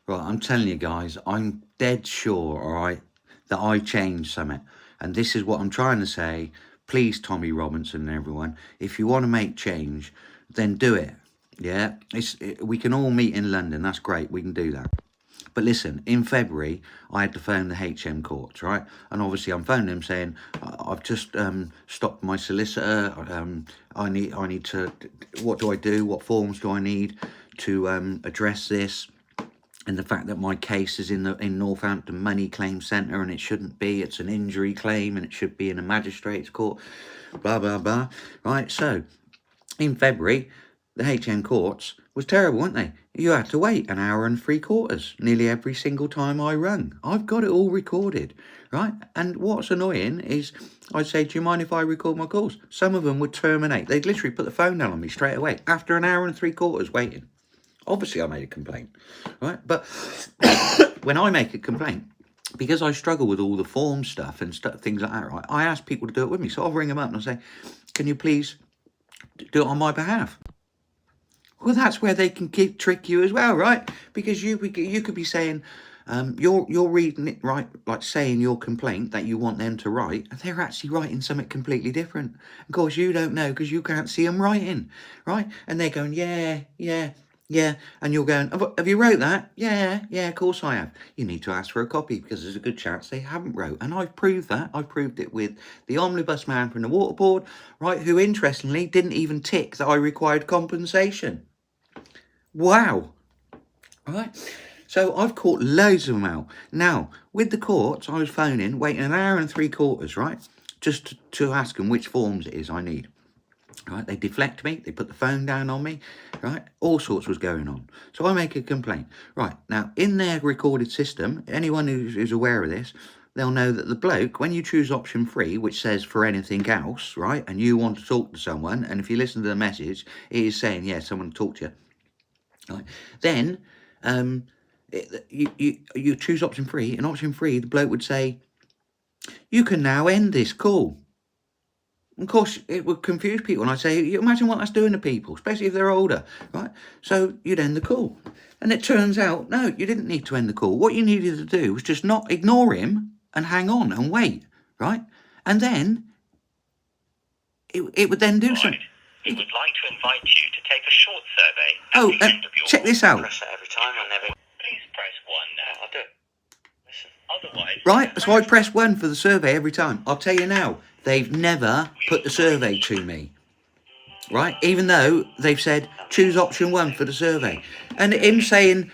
Right, I'm telling you guys, I'm dead sure, all right, that I changed something. And this is what I'm trying to say. Please, Tommy Robinson and everyone, if you want to make change, then do it. Yeah, we can all meet in London. That's great. We can do that. But listen, in February, I had to phone the HM courts, right? And obviously I'm phoning them saying, I've just stopped my solicitor. I need to, what do I do? What forms do I need to address this? And the fact that my case is in Northampton Money Claim Centre and it shouldn't be. It's an injury claim and it should be in a magistrate's court, blah, blah, blah. Right, so in February, the HM courts was terrible, weren't they? You had to wait an hour and 3/4 nearly every single time I rung. I've got it all recorded, right? And what's annoying is I'd say, do you mind if I record my calls? Some of them would terminate. They'd literally put the phone down on me straight away after an hour and 3/4 waiting. Obviously, I made a complaint, right? But when I make a complaint, because I struggle with all the form stuff and things like that, right? I ask people to do it with me. So I'll ring them up and I'll say, can you please do it on my behalf? Well, that's where they can trick you as well, right? Because you could be saying, you're reading it right, like saying your complaint that you want them to write, and they're actually writing something completely different. Of course, you don't know because you can't see them writing, right? And they're going, yeah, and you're going, have you wrote that? Yeah, of course I have. You need to ask for a copy because there's a good chance they haven't wrote. And I've proved that. I've proved it with the omnibus man from the water board, right, who interestingly didn't even tick that I required compensation. Wow. All right. So I've caught loads of them out. Now, with the courts, I was phoning, waiting an hour and 3/4, right, just to ask them which forms it is I need. Right, they deflect me, they put the phone down on me, right, all sorts was going on. So I make a complaint. Right, now, in their recorded system, anyone who's aware of this, they'll know that the bloke, when you choose option 3, which says for anything else, right, and you want to talk to someone, and if you listen to the message, it is saying, yeah, someone to talk to you. Right. Then you choose option 3, and option 3, the bloke would say, you can now end this call. Of course, it would confuse people, and I'd say, you imagine what that's doing to people, especially if they're older, right? So you'd end the call. And it turns out, no, you didn't need to end the call. What you needed to do was just not ignore him and hang on and wait, right? And then it would then do something. He would like to invite you to take a short survey at the end of your check this out. Press it every time. Please press 1 now. I'll do it. Listen. Otherwise... Right, so I press 1 for the survey every time. I'll tell you now, they've never put the survey to me. Right, even though they've said, choose option 1 for the survey. And him saying,